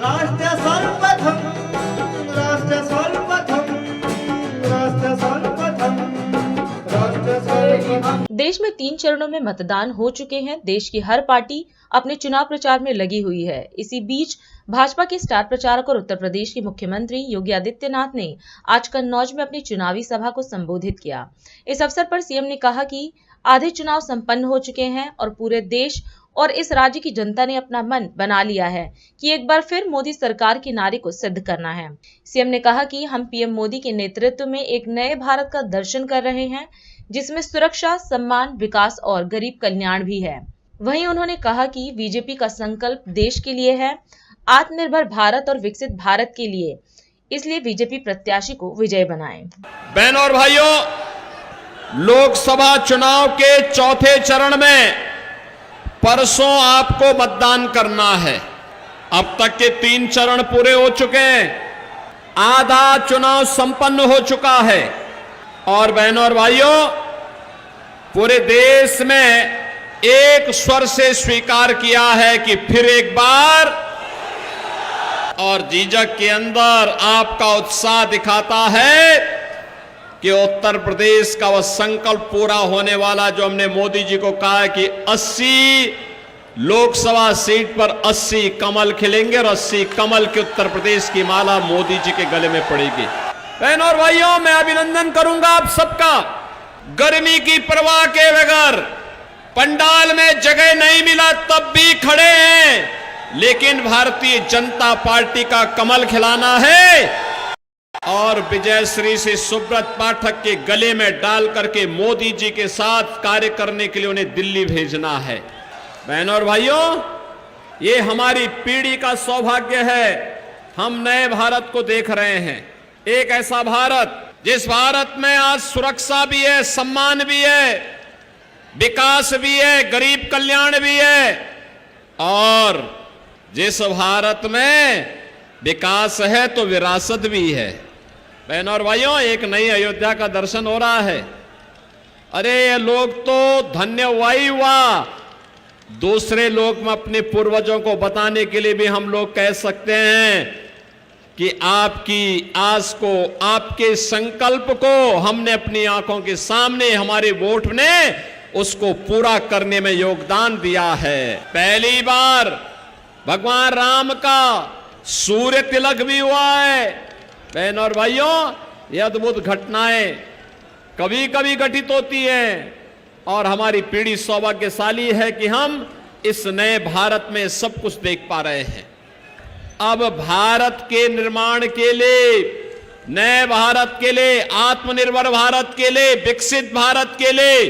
राष्ट्र सर्वप्रथम, राष्ट्र सर्वप्रथम, राष्ट्र सर्वप्रथम, राष्ट्र सर्वप्रथम। देश में 3 चरणों में मतदान हो चुके हैं। देश की हर पार्टी अपने चुनाव प्रचार में लगी हुई है। इसी बीच भाजपा के स्टार प्रचारक और उत्तर प्रदेश के मुख्यमंत्री योगी आदित्यनाथ ने आज कन्नौज में अपनी चुनावी सभा को संबोधित किया। इस अवसर पर सीएम ने कहा कि आधे चुनाव संपन्न हो चुके हैं और पूरे देश और इस राज्य की जनता ने अपना मन बना लिया है कि एक बार फिर मोदी सरकार के नारे को सिद्ध करना है। सीएम ने कहा कि हम पीएम मोदी के नेतृत्व में एक नए भारत का दर्शन कर रहे हैं, जिसमें सुरक्षा, सम्मान, विकास और गरीब कल्याण भी है। वहीं उन्होंने कहा कि बीजेपी का संकल्प देश के लिए है, आत्मनिर्भर भारत और विकसित भारत के लिए, इसलिए बीजेपी प्रत्याशी को विजय बनाएं। बहनों और भाइयों, लोकसभा चुनाव के चौथे चरण में परसों आपको मतदान करना है। अब तक के 3 चरण पूरे हो चुके हैं, आधा चुनाव संपन्न हो चुका है और बहनों और भाइयों, पूरे देश में एक स्वर से स्वीकार किया है कि फिर एक बार, और झिझक के अंदर आपका उत्साह दिखाता है कि उत्तर प्रदेश का वह संकल्प पूरा होने वाला जो हमने मोदी जी को कहा है कि 80 लोकसभा सीट पर 80 कमल खिलेंगे और 80 कमल के उत्तर प्रदेश की माला मोदी जी के गले में पड़ेगी। बहनों और भाइयों, मैं अभिनंदन करूंगा आप सबका। गर्मी की परवाह के बगैर पंडाल में जगह नहीं मिला तब भी खड़े हैं, लेकिन भारतीय जनता पार्टी का कमल खिलाना है और विजयश्री से सुब्रत पाठक के गले में डाल करके मोदी जी के साथ कार्य करने के लिए उन्हें दिल्ली भेजना है। बहनों और भाइयों, ये हमारी पीढ़ी का सौभाग्य है। हम नए भारत को देख रहे हैं, एक ऐसा भारत जिस भारत में आज सुरक्षा भी है, सम्मान भी है, विकास भी है, गरीब कल्याण भी है, और जिस भारत में विकास है तो विरासत भी है। बहनों और भाइयों, एक नई अयोध्या का दर्शन हो रहा है। अरे ये लोग तो धन्य हुआ ही हुआ। दूसरे लोग में अपने पूर्वजों को बताने के लिए भी हम लोग कह सकते हैं कि आपकी आस को, आपके संकल्प को हमने अपनी आंखों के सामने, हमारे वोट ने उसको पूरा करने में योगदान दिया है। पहली बार भगवान राम का सूर्य तिलक भी हुआ है। बहनों और भाइयों, ये अद्भुत घटनाएं कभी कभी घटित होती हैं और हमारी पीढ़ी सौभाग्यशाली है कि हम इस नए भारत में सब कुछ देख पा रहे हैं। अब भारत के निर्माण के लिए, नए भारत के लिए, आत्मनिर्भर भारत के लिए, विकसित भारत के लिए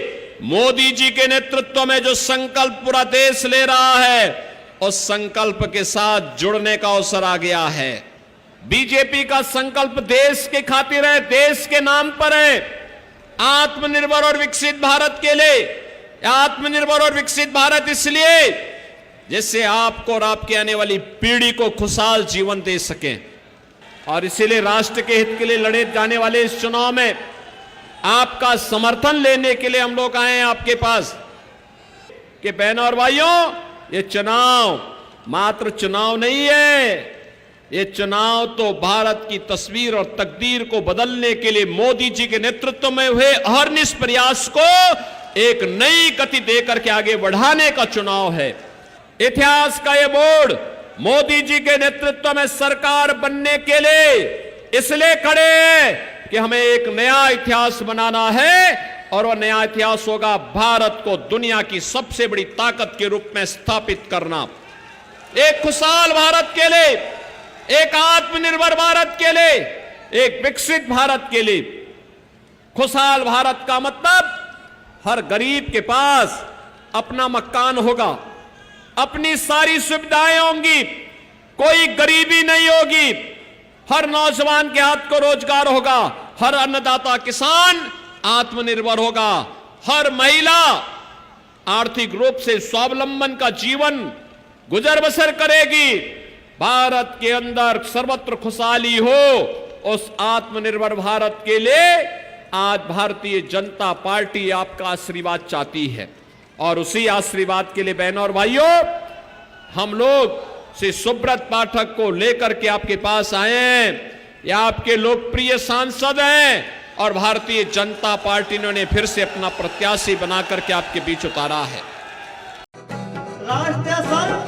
मोदी जी के नेतृत्व में जो संकल्प पूरा देश ले रहा है, उस संकल्प के साथ जुड़ने का अवसर आ गया है। बीजेपी का संकल्प देश के खातिर है, देश के नाम पर है, आत्मनिर्भर और विकसित भारत के लिए। आत्मनिर्भर और विकसित भारत इसलिए जिससे आपको और आपकी आने वाली पीढ़ी को खुशहाल जीवन दे सके, और इसीलिए राष्ट्र के हित के लिए लड़े जाने वाले इस चुनाव में आपका समर्थन लेने के लिए हम लोग आए हैं आपके पास कि बहनों और भाइयों, ये चुनाव मात्र चुनाव नहीं है, ये चुनाव तो भारत की तस्वीर और तकदीर को बदलने के लिए मोदी जी के नेतृत्व में हुए अहर्निश प्रयास को एक नई गति देकर के आगे बढ़ाने का चुनाव है। इतिहास का ये बोर्ड मोदी जी के नेतृत्व में सरकार बनने के लिए इसलिए खड़े हैं कि हमें एक नया इतिहास बनाना है, और वह नया इतिहास होगा भारत को दुनिया की सबसे बड़ी ताकत के रूप में स्थापित करना। एक खुशहाल भारत के लिए, एक आत्मनिर्भर भारत के लिए, एक विकसित भारत के लिए। खुशहाल भारत का मतलब हर गरीब के पास अपना मकान होगा, अपनी सारी सुविधाएं होंगी, कोई गरीबी नहीं होगी, हर नौजवान के हाथ को रोजगार होगा, हर अन्नदाता किसान आत्मनिर्भर होगा, हर महिला आर्थिक रूप से स्वावलंबन का जीवन गुजर बसर करेगी। भारत के अंदर सर्वत्र खुशहाली हो, उस आत्मनिर्भर भारत के लिए आज भारतीय जनता पार्टी आपका आशीर्वाद चाहती है, और उसी आशीर्वाद के लिए बहनों और भाइयों, हम लोग श्री सुब्रत पाठक को लेकर के आपके पास आए हैं। ये आपके लोकप्रिय सांसद हैं और भारतीय जनता पार्टी ने उन्हें फिर से अपना प्रत्याशी बना करके आपके बीच उतारा है। राष्ट्र सर्वप्रथम